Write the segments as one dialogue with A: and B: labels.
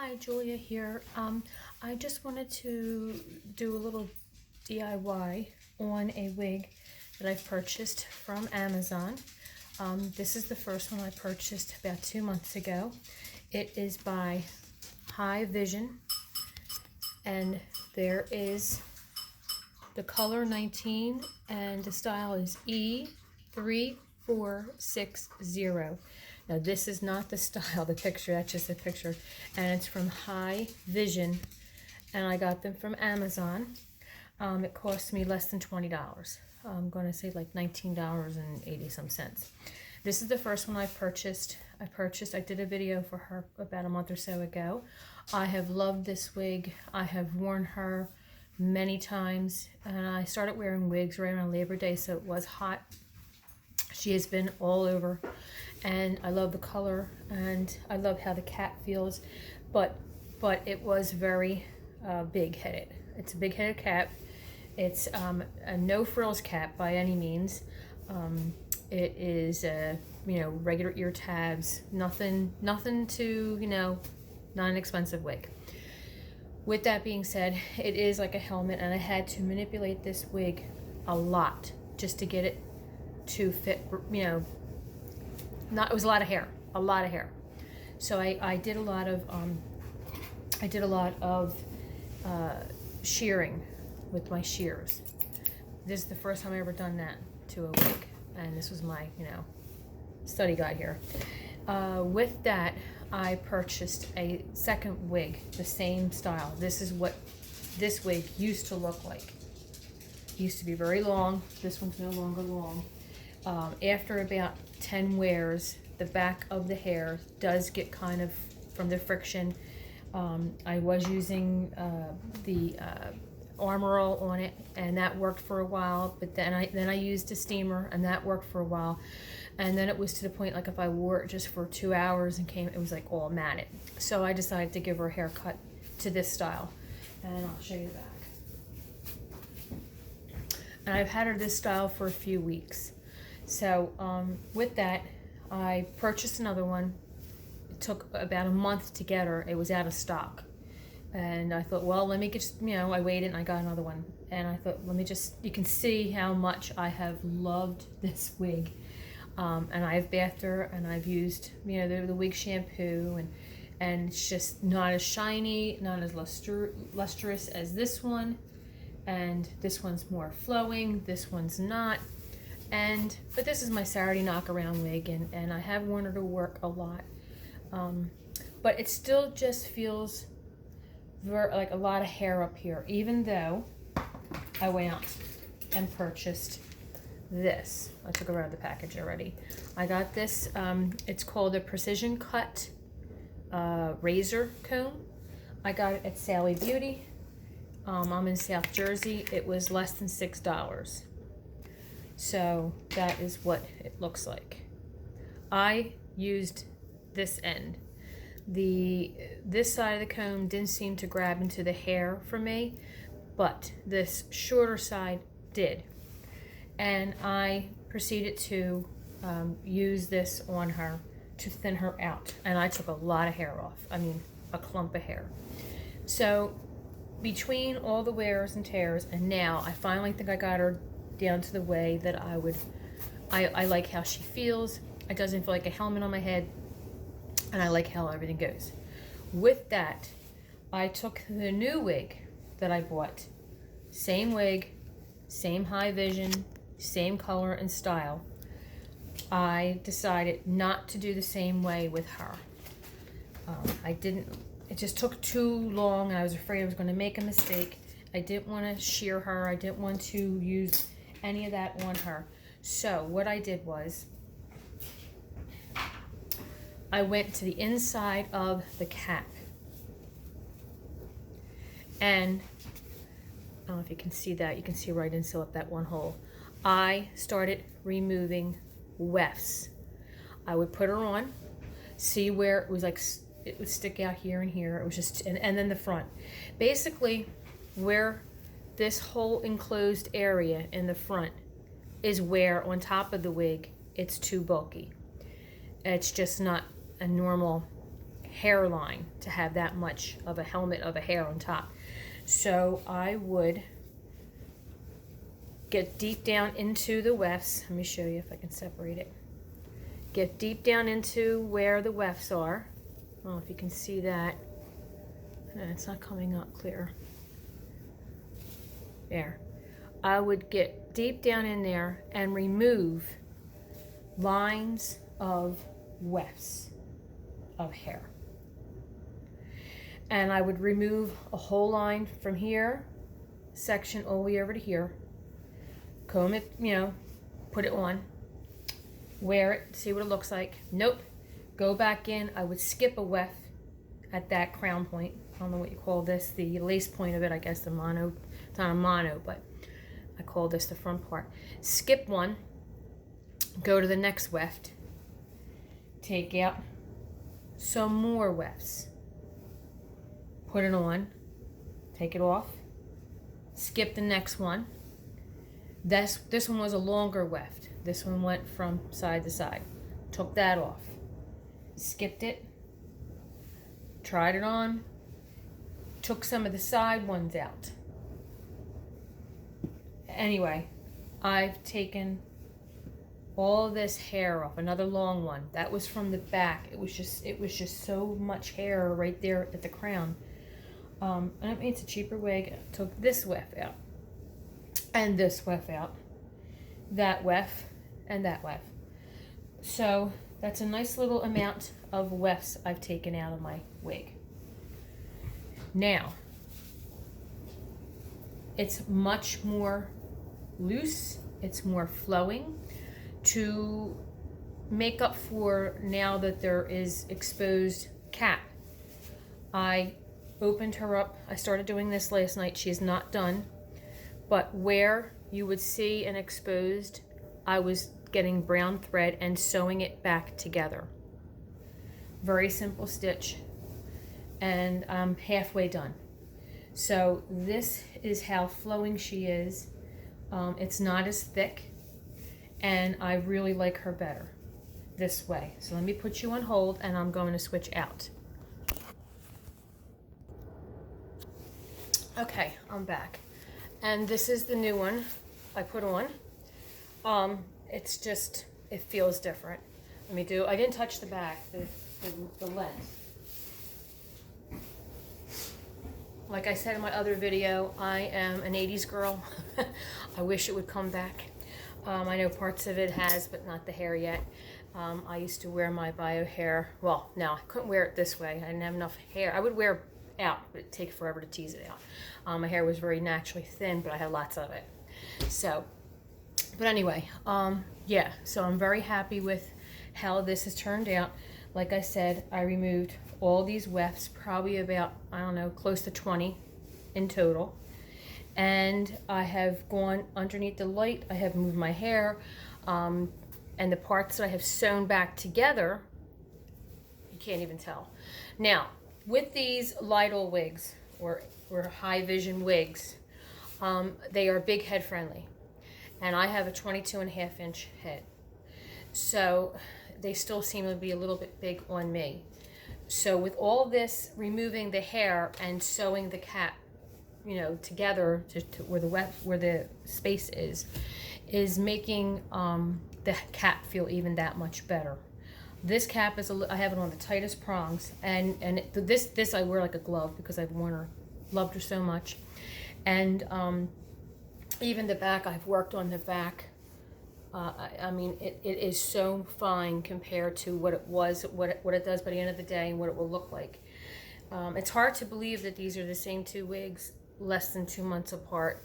A: Hi, Julia here. I just wanted to do a little DIY on a wig that I've purchased from Amazon. This is the first one I purchased about 2 months ago. It is by Hivision, and there is the color 19 and the style is E3460. Now this is not the style, the picture, that's just a picture, and it's from Hivision, and I got them from Amazon. It cost me less than $20. I'm going to say like $19.80 some cents. This is the first one I purchased. I did a video for her about a month or so ago. I have loved this wig. I have worn her many times, and I started wearing wigs right around Labor Day, so it was hot. She has been all over, and I love the color, and I love how the cap feels, but it was very big-headed. It's a big-headed cap. It's a no frills cap by any means. It is regular ear tabs, nothing to, not an expensive wig. With that being said, it is like a helmet, and I had to manipulate this wig a lot just to get it to fit, it was a lot of hair, So I did a lot of shearing with my shears. This is the first time I ever done that to a wig, and this was my, study guide here. With that, I purchased a second wig, the same style. This is what this wig used to look like. It used to be very long. This one's no longer long. After about 10 wears, the back of the hair does get kind of, from the friction. I was using the Armor All on it, and that worked for a while, but then I used a steamer, and that worked for a while. And then it was to the point, like if I wore it just for 2 hours and it was like all matted. So I decided to give her a haircut to this style, and I'll show you the back. And I've had her this style for a few weeks. So with that, I purchased another one. It took about a month to get her. It was out of stock. And I thought, well, let me just, I waited and I got another one. And I thought, you can see how much I have loved this wig. And I've bathed her, and I've used, the wig shampoo, and it's just not as shiny, not as lustrous as this one. And this one's more flowing, this one's not. But this is my Saturday knock-around wig, and I have worn her to work a lot. But it still just feels like a lot of hair up here, even though I went out and purchased this. I took her out of the package already. I got this, it's called a Precision Cut razor comb. I got it at Sally Beauty. I'm in South Jersey. It was less than $6. So that is what it looks like. I used this end. This side of the comb didn't seem to grab into the hair for me, but this shorter side did. And I proceeded to use this on her to thin her out. And I took a lot of hair off. I mean, a clump of hair. So between all the wears and tears, and now I finally think I got her down to the way that I like how she feels. It doesn't feel like a helmet on my head, and I like how everything goes. With that, I took the new wig that I bought, same wig, same Hivision, same color and style. I decided not to do the same way with her. It just took too long, and I was afraid I was going to make a mistake. I didn't want to shear her. I didn't want to use any of that on her. So what I did was, I went to the inside of the cap. And I don't know if you can see that. You can see right in, seal up that one hole. I started removing wefts. I would put her on, see where it was like, it would stick out here and here. It was just, and then the front. Basically, where this whole enclosed area in the front is where on top of the wig, it's too bulky. It's just not a normal hairline to have that much of a helmet of a hair on top. So I would get deep down into the wefts. Let me show you if I can separate it. Get deep down into where the wefts are. I don't know if you can see that. No, it's not coming up clear. There. I would get deep down in there and remove lines of wefts of hair. And I would remove a whole line from here, section all the way over to here. Comb it, you know, put it on, wear it, see what it looks like. Nope. Go back in. I would skip a weft at that crown point. I don't know what you call this, the lace point of it, I guess the mono. It's not a mono, but I call this the front part. Skip one, go to the next weft, take out some more wefts, put it on, take it off, skip the next one. This one was a longer weft. This one went from side to side. Took that off, skipped it, tried it on, took some of the side ones out. Anyway, I've taken all this hair off. Another long one. That was from the back. It was just so much hair right there at the crown. And I mean, it's a cheaper wig. I took this weft out. And this weft out. That weft. And that weft. So that's a nice little amount of wefts I've taken out of my wig. Now, it's much more loose, it's more flowing to make up for now that there is exposed cap. I opened her up. I started doing this last night. She is not done, but where you would see an exposed, I was getting brown thread and sewing it back together. Very simple stitch, and I'm halfway done. So this is how flowing she is. It's not as thick, and I really like her better this way. So let me put you on hold, and I'm going to switch out. Okay, I'm back. And this is the new one I put on. It's just, it feels different. I didn't touch the back, the lens. Like I said in my other video, I am an 80s girl. I wish it would come back. I know parts of it has, but not the hair yet. I used to wear my bio hair. Well, no, I couldn't wear it this way. I didn't have enough hair. I would wear out, but it'd take forever to tease it out. My hair was very naturally thin, but I had lots of it. So, but anyway, yeah, so I'm very happy with how this has turned out. Like I said, I removed all these wefts, probably about, I don't know, close to 20 in total. And I have gone underneath the light. I have moved my hair, and the parts that I have sewn back together, you can't even tell. Now, with these Lidl wigs, or Hivision wigs, they are big head friendly. And I have a 22.5 inch head. So they still seem to be a little bit big on me. So with all this, removing the hair and sewing the cap, you know, together to where the space is making the cap feel even that much better. This cap is I have it on the tightest prongs, and this I wear like a glove because I've worn her, loved her so much, and even the back, I've worked on the back. I mean, it is so fine compared to what it was, what it does by the end of the day, and what it will look like. It's hard to believe that these are the same two wigs, less than 2 months apart,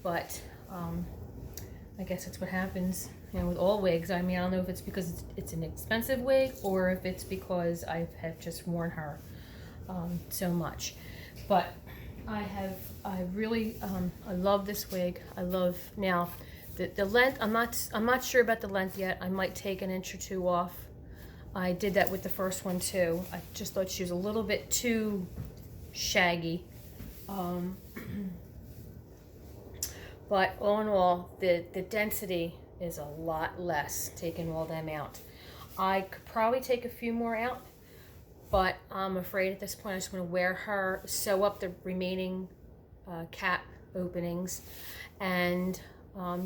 A: but I guess that's what happens, you know, with all wigs. I mean, I don't know if it's because it's an expensive wig or if it's because I have just worn her so much. But I really love this wig. I love now. The length, I'm not sure about the length yet. I might take 1 inch or 2 off. I did that with the first one too. I just thought she was a little bit too shaggy. But all in all, the density is a lot less, taking all them out. I could probably take a few more out, but I'm afraid at this point I just want to wear her, sew up the remaining cap openings, and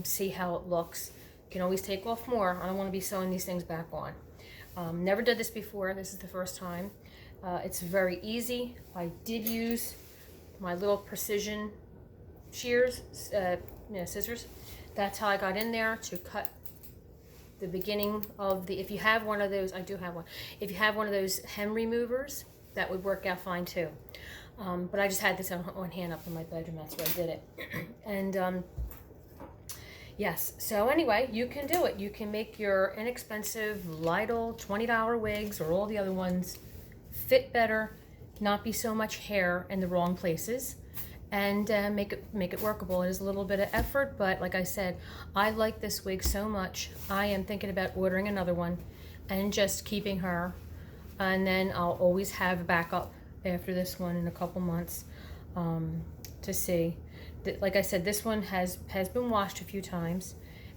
A: see how it looks. You can always take off more. I don't want to be sewing these things back on. Never did this before. This is the first time. It's very easy. I did use my little precision shears, scissors. That's how I got in there to cut the beginning of the, if you have one of those, I do have one. If you have one of those hem removers, that would work out fine too. But I just had this on hand up in my bedroom. That's where I did it. And yes, so anyway, you can do it. You can make your inexpensive Lidl $20 wigs or all the other ones fit better, not be so much hair in the wrong places, and make it workable. It is a little bit of effort, but like I said, I like this wig so much. I am thinking about ordering another one and just keeping her, and then I'll always have a backup after this one in a couple months to see. Like I said, this one has been washed a few times,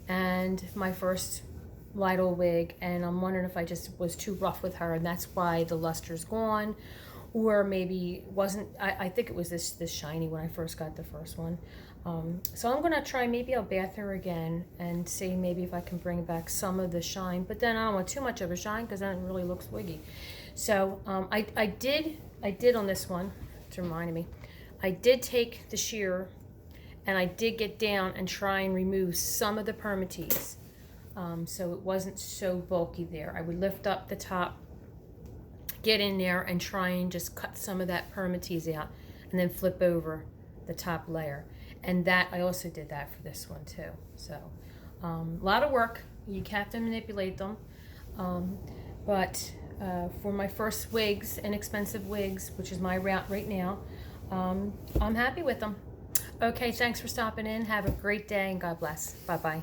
A: and my first Lidl wig, and I'm wondering if I just was too rough with her and that's why the luster's gone, or maybe wasn't. I think it was this shiny when I first got the first one. So I'm gonna try, maybe I'll bath her again and see maybe if I can bring back some of the shine, but then I don't want too much of a shine because then it really looks wiggy. So I did on this one, it's reminding me, I did take the shear and I did get down and try and remove some of the permstease, so it wasn't so bulky there. I would lift up the top, get in there and try and just cut some of that permstease out, and then flip over the top layer. And that, I also did that for this one too. So a lot of work. You have to manipulate them, but for my first wigs, inexpensive wigs, which is my route right now, I'm happy with them. Okay, thanks for stopping in. Have a great day and God bless. Bye-bye.